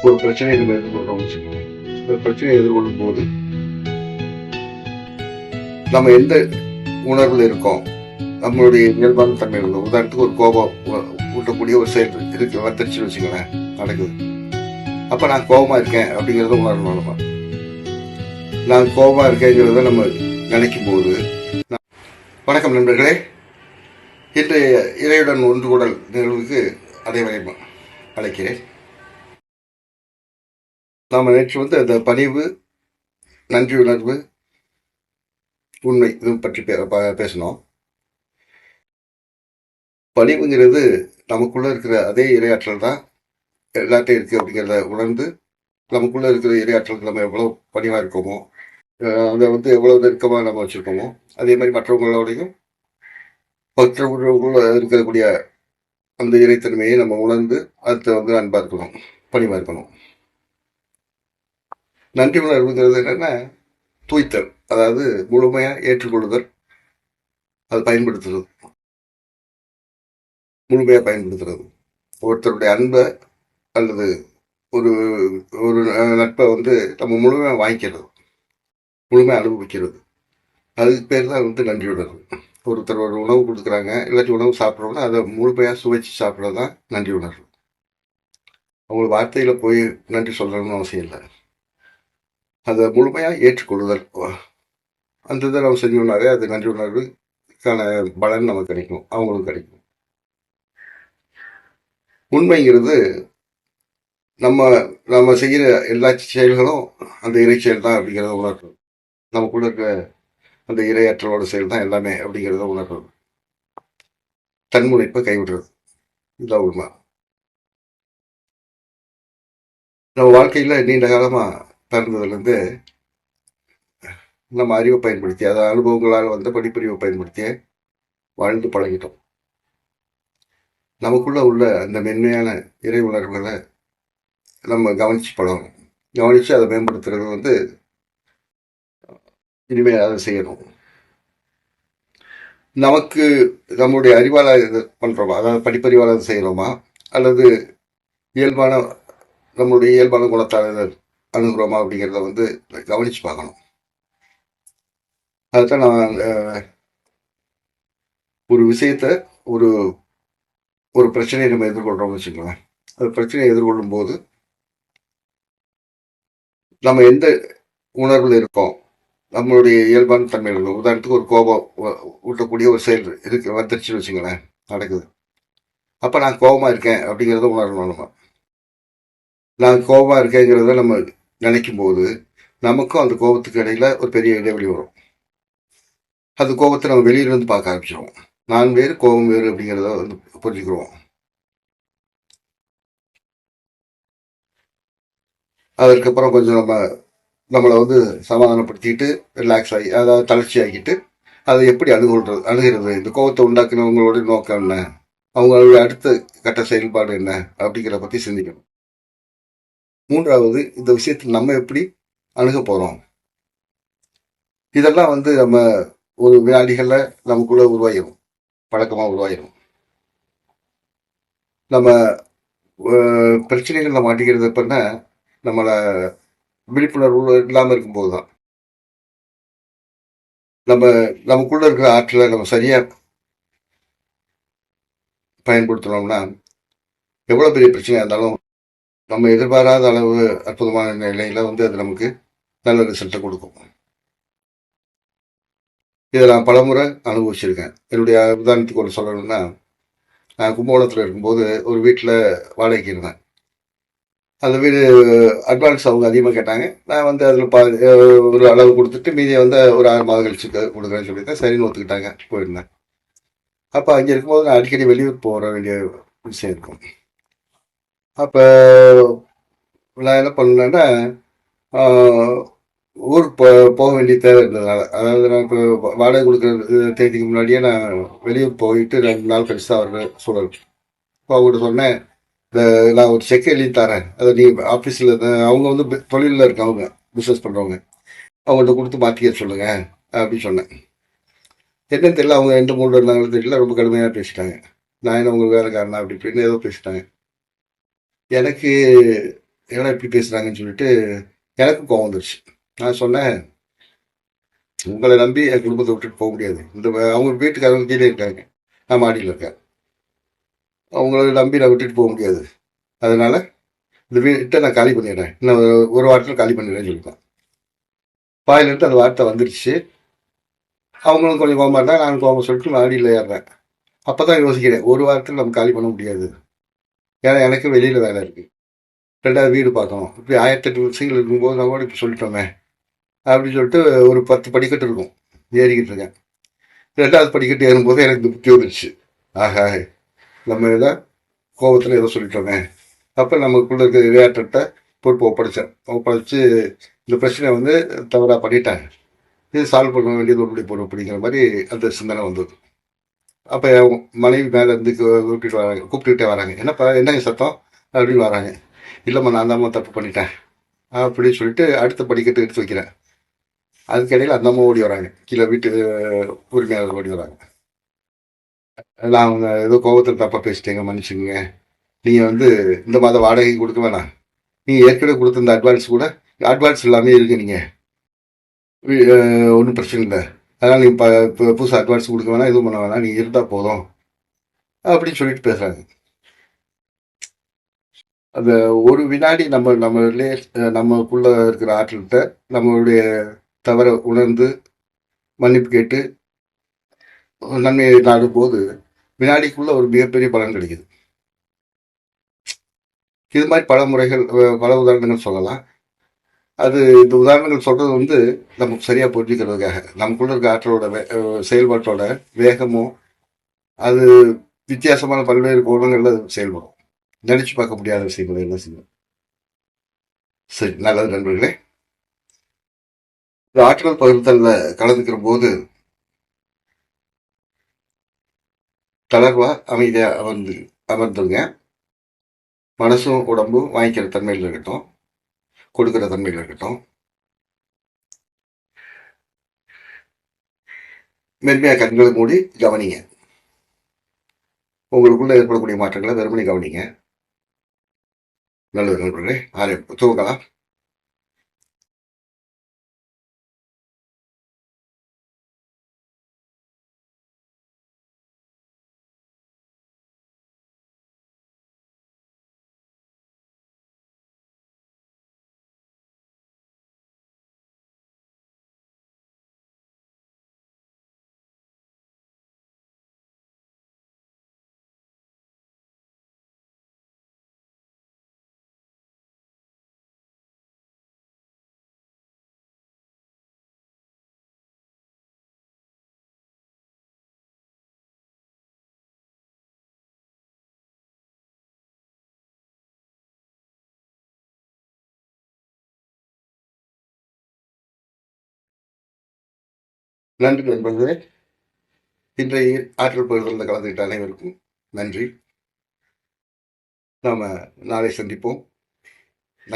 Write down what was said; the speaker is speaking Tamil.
ஒரு பிரச்சனையை நம்ம எதிர்கொள்றோம் வச்சுக்கோங்க. இந்த பிரச்சனையை எதிர்கொள்ளும் போது நம்ம எந்த உணர்வுல இருக்கோம், நம்மளுடைய இயல்பான தன்மை உள்ள உதாரணத்துக்கு ஒரு கோபம் ஊட்டக்கூடிய ஒரு செயல் இருக்கு வந்துருச்சுன்னு வச்சுக்கோங்களேன், நடக்குது. அப்ப நான் கோபமா இருக்கேன் அப்படிங்கிறத உணரணும். நம்ம நான் கோபமா இருக்கேங்கிறத நம்ம நினைக்கும் போது, வணக்கம் நண்பர்களே, இன்று இறையுடன் ஒன்று கூடல் நிகழ்வுக்கு அனைவரையும் அழைக்கிறேன். நாம் நேற்று அந்த பணிவு, நன்றி உணர்வு, உண்மை இது பற்றி பேசணும். பணிவுங்கிறது நமக்குள்ள இருக்கிற அதே இரையாற்றல் தான் எல்லாத்தையும் இருக்கு அப்படிங்கிறத உணர்ந்து, நமக்குள்ள இருக்கிற இரையாற்றலுக்கு நம்ம எவ்வளவு பணிவா இருக்கோமோ, அதை எவ்வளவு நெருக்கமாக நம்ம வச்சிருக்கோமோ, அதே மாதிரி மற்றவங்களோடையும் மற்றவங்களுக்குள்ள இருக்கக்கூடிய அந்த இறைத்தன்மையை நம்ம உணர்ந்து அடுத்த அன்பா இருக்கணும், பணிவா இருக்கணும். நன்றி உணர்வுங்கிறது என்னன்னா தூய்த்தல், அதாவது முழுமையா ஏற்றுக்கொள்ளுதல், அதை பயன்படுத்துறது, முழுமையா பயன்படுத்துறது. ஒருத்தருடைய அன்பை அல்லது ஒரு ஒரு நட்பை நம்ம முழுமையா வாங்கிக்கிறது, முழுமையா அனுபவிக்கிறது. அதுக்கு பேர் தான் நன்றி உணர்வு. ஒருத்தர் ஒரு உணவு கொடுக்குறாங்க, இல்லாட்டி உணவு சாப்பிட்றோம்னா அதை முழுமையா சுவைச்சு சாப்பிட்றது தான் நன்றி உணர்வு. அவங்களுக்கு வார்த்தையில போய் நன்றி சொல்லணும்னு அவசியம் இல்லை, அதை முழுமையா ஏற்றுக்கொள்ளுதல். அந்த இதை நம்ம செஞ்சோம்னாலே அது நன்றி உணர்வுக்கான பலன் நமக்கு கிடைக்கும், அவங்களுக்கு கிடைக்கும். உண்மைங்கிறது நம்ம நம்ம செய்கிற எல்லா செயல்களும் அந்த இறை செயல் தான் அப்படிங்கிறத உணர்றது. நமக்குள்ள இருக்கிற அந்த இரையாற்றலோட செயல் தான் எல்லாமே அப்படிங்கிறத உணர்றது. தன்முனைப்பை கைவிடுறது, இதுதான் உண்மை. நம்ம வாழ்க்கையில நீண்ட காலமா பிறந்ததுலேருந்து நம்ம அறிவை பயன்படுத்தி, அதாவது அனுபவங்களால் படிப்பறிவை படிப்படுத்திய வாழ்ந்து பழகிட்டோம். நமக்குள்ள உள்ள அந்த மென்மையான இறை உணர்வுகளை நம்ம கவனிச்சு பழகணும். கவனிச்சு அதை மேம்படுத்துறது இனிமேல் அதை செய்யணும். நமக்கு நம்முடைய அறிவால் இது பண்றோமா, அதாவது படிப்பறிவால் அதை செய்யறோமா, அல்லது இயல்பான நம்மளுடைய இயல்பான குணத்தால் அணுகிறோமா அப்படிங்கிறத கவனிச்சு பார்க்கணும். அதுதான் நான் ஒரு விஷயத்த ஒரு ஒரு பிரச்சனையை நம்ம எதிர்கொள்றோம்னு வச்சுக்கோங்களேன். அந்த பிரச்சனையை எதிர்கொள்ளும் போது நம்ம எந்த உணர்வுல இருக்கோம், நம்மளுடைய இயல்பான தன்மைகள் உதாரணத்துக்கு ஒரு கோபம் ஊட்டக்கூடிய ஒரு செயல் இருக்கு வந்துருச்சுன்னு வச்சுங்களேன், நடக்குது. அப்ப நான் கோபமா இருக்கேன் அப்படிங்கிறத உணரணும். நான் கோபமா இருக்கேங்கிறத நம்ம நினைக்கும் போது நமக்கும் அந்த கோபத்துக்கு இடையில ஒரு பெரிய இடைவெளி வரும். அந்த கோபத்தை நம்ம வெளியிலிருந்து பார்க்க ஆரம்பிச்சிடுவோம். நான் வேறு, கோபம் வேறு அப்படிங்கிறத புரிஞ்சுக்கிறோம். அதற்கப்புறம் கொஞ்சம் நம்மளை சமாதானப்படுத்திட்டு ரிலாக்ஸ் ஆகி, அதாவது தளர்ச்சி ஆகிட்டு, அதை எப்படி அணுகிறது, இந்த கோபத்தை உண்டாக்குனவங்களோட நோக்கம் என்ன, அவங்களுடைய அடுத்த கட்ட செயல்பாடு என்ன அப்படிங்கிறத பற்றி சிந்திக்கணும். மூன்றாவது, இந்த விஷயத்தை நம்ம எப்படி அணுக போறோம், இதெல்லாம் நம்ம ஒரு வினாடிகள்ல நமக்குள்ள உருவாயிரும், பழக்கமா உருவாயிரும். நம்ம பிரச்சனைகள்ல மாட்டிக்கிறது எப்பன்னா நம்மளை விழிப்புணர்வு இல்லாமல் இருக்கும்போது தான். நமக்குள்ள இருக்கிற ஆற்றலை நம்ம சரியா பயன்படுத்தணும்னா எவ்வளவு பெரிய பிரச்சனையா இருந்தாலும் நம்ம எதிர்பாராத அளவு அற்புதமான நிலையில அது நமக்கு நல்ல ரிசல்ட்டை கொடுக்கும். இதை நான் பலமுறை அனுபவிச்சிருக்கேன். என்னுடைய உதாரணத்துக்கு ஒன்று சொல்லணும்னா, நான் கும்பகோணத்தில் இருக்கும்போது ஒரு வீட்டில் வாடகைக்கு இருந்தேன். அந்த வீடு அட்வான்ஸ் அவங்க அதிகமாக கேட்டாங்க. நான் அதில் ஒரு அளவு கொடுத்துட்டு மீதியை ஒரு 6 மாதம் கழிச்சு கொடுக்குறேன்னு சொல்லியிருந்தேன். சரின்னு ஒத்துக்கிட்டாங்க, போயிருந்தேன். அப்போ அங்கே இருக்கும்போது நான் அடிக்கடி வெளியூர் போக வேண்டிய விஷயம் இருக்கும். அப்போ நான் என்ன பண்ணேன்னா, ஊருக்கு போக வேண்டிய தேவை இருந்ததுனால, அதாவது நான் இப்போ வாடகை கொடுக்குற தேதிக்கு முன்னாடியே நான் வெளியூர் போயிட்டு 2 நாள் கழிச்சு தான் வர்ற சூழல். இப்போ அவங்ககிட்ட சொன்னேன், நான் ஒரு செக் எழுதி தரேன், அதை நீ ஆஃபீஸில் அவங்க தொழிலில் இருக்கவங்க, பிஸ்னஸ் பண்ணுறவங்க, அவங்கள்ட்ட கொடுத்து மாற்றிக்க சொல்லுங்க அப்படின்னு சொன்னேன். என்னன்னு தெரியல, அவங்க 2-3 இருந்தாங்களும் தெரியல, ரொம்ப கடுமையாக பேசிட்டாங்க. நான் என்ன உங்களுக்கு வேலைக்காரனா அப்படி இப்படின்னு ஏதோ பேசிட்டாங்க. எனக்கு ஏன்னா இப்படி பேசுகிறாங்கன்னு சொல்லிட்டு எனக்கும் கோவம் வந்துருச்சு. நான் சொன்னேன், உங்களை நம்பி என் குடும்பத்தை விட்டுட்டு போக முடியாது. அவங்க வீட்டுக்காரங்க கீழே இருக்காங்க, நான் மாடியில் இருக்கேன். அவங்கள நம்பி நான் விட்டுட்டு போக முடியாது. அதனால இந்த வீட்டை நான் காலி பண்ணிடுறேன், இன்னும் ஒரு வாரத்தில் காலி பண்ணிடுறேன்னு சொல்லிட்டேன். வாயிலிருந்து அந்த வார்த்தை வந்துருச்சு. அவங்களும் கொஞ்சம் கோவமாக இருந்தால் நானும் கோவம் சொல்லிட்டு மாடியில் ஏறுறேன். அப்போ தான் யோசிக்கிறேன், ஒரு வாரத்தில் நம்ம காலி பண்ண முடியாது. ஏன்னா எனக்கு வெளியில் வேலை இருக்குது, ரெண்டாவது வீடு பார்க்கணும். இப்படி 1008 விஷயங்கள் இருக்கும்போது நம்ம கூட இப்படி சொல்லிட்டோமே அப்படின்னு சொல்லிட்டு ஒரு 10 படிக்கட்டு இருக்கும், ஏறிக்கிட்டு இருக்கேன். 2வது படிக்கட்டு ஏறும்போது எனக்கு இந்த புத்தி வந்துருச்சு. ஆஹா, நம்ம ஏதோ கோபத்தில் ஏதோ சொல்லிட்டோமே. அப்போ நமக்குள்ள இருக்க இரையாற்றத்தை பொறுப்பு ஒப்படைச்சு இந்த பிரச்சனை வந்து தவறாக பண்ணிட்டாங்க, இது சால்வ் பண்ண வேண்டியது ஒரு பொறுப்பு அப்படிங்கிற மாதிரி அந்த சிந்தனை வந்தது. அப்போ என் மனைவி மேலே இருந்து கூப்பிட்டுக்கிட்டே வராங்க, என்னப்பா என்னங்க சத்தம் அப்படின்னு வராங்க. இல்லைம்மா, நான் தாம்மா தப்பு பண்ணிட்டேன் அப்படின்னு சொல்லிட்டு அடுத்த படிக்கட்டு எடுத்து வைக்கிறேன். அதுக்கிடையில் அந்த அம்மா ஓடி வராங்க, கீழே வீட்டு உரிமையாளர் ஓடி வராங்க. நான் அவங்க ஏதோ கோபத்தில் தப்பாக பேசிட்டேங்க, மன்னிச்சுங்க. நீங்கள் வந்து இந்த மாதம் வாடகை கொடுக்க வேணாம், நீங்கள் ஏற்கனவே கொடுத்த இந்த அட்வான்ஸ் கூட அட்வான்ஸ் இல்லாமல் இருக்கு, நீங்கள் ஒன்றும் பிரச்சனை இல்லை. அதனால் நீங்கள் இப்போ புதுசு அட்வான்ஸ் கொடுக்க வேணாம், எதுவும் பண்ண வேணாம், நீங்கள் இருந்தால் போதும் அப்படின்னு சொல்லிட்டு பேசுகிறாங்க. அந்த ஒரு வினாடி நம்மளே நமக்குள்ள இருக்கிற ஆற்றல்கிட்ட நம்மளுடைய தவறை உணர்ந்து மன்னிப்பு கேட்டு நன்மையை நாடும் போது வினாடிக்குள்ள ஒரு மிகப்பெரிய பலன் கிடைக்குது. இது மாதிரி பல முறைகள், பல உதாரணங்கள் சொல்லலாம். அது இந்த உதாரணங்கள் சொல்றது வந்து நமக்கு சரியா புரிஞ்சுக்கிறதுக்காக, நமக்குள்ள இருக்க ஆற்றலோட செயல்பாட்டோட வேகமும் அது வித்தியாசமான பல்வேறு கோணங்கள்ல செயல்படும். நினைச்சு பார்க்க முடியாத விஷயங்களை என்ன செய்யும். சரி, நல்லது நண்பர்களே. இந்த ஆற்றல் பகிர்தல்ல கலந்துக்கிற போது தளர்வா அமைதியா அமர்ந்துருங்க. மனசும் உடம்பும் வாங்கிக்கிற தன்மையில் இருக்கட்டும், கொடுக்கிற தன்மையில் இருக்கட்டும். மென்மையா கண்களை மூடி கவனிங்க. உங்களுக்குள்ள ஏற்படக்கூடிய மாற்றங்களை வெறுமனே கவனிங்க. நல்லது நண்பர்களே, தூங்கலாம். நன்றி நண்பர்களே. இன்றைய ஆற்றல் பகிர்தலில் கலந்துக்கிட்ட அனைவருக்கும் நன்றி. நாம நாளை சந்திப்போம்.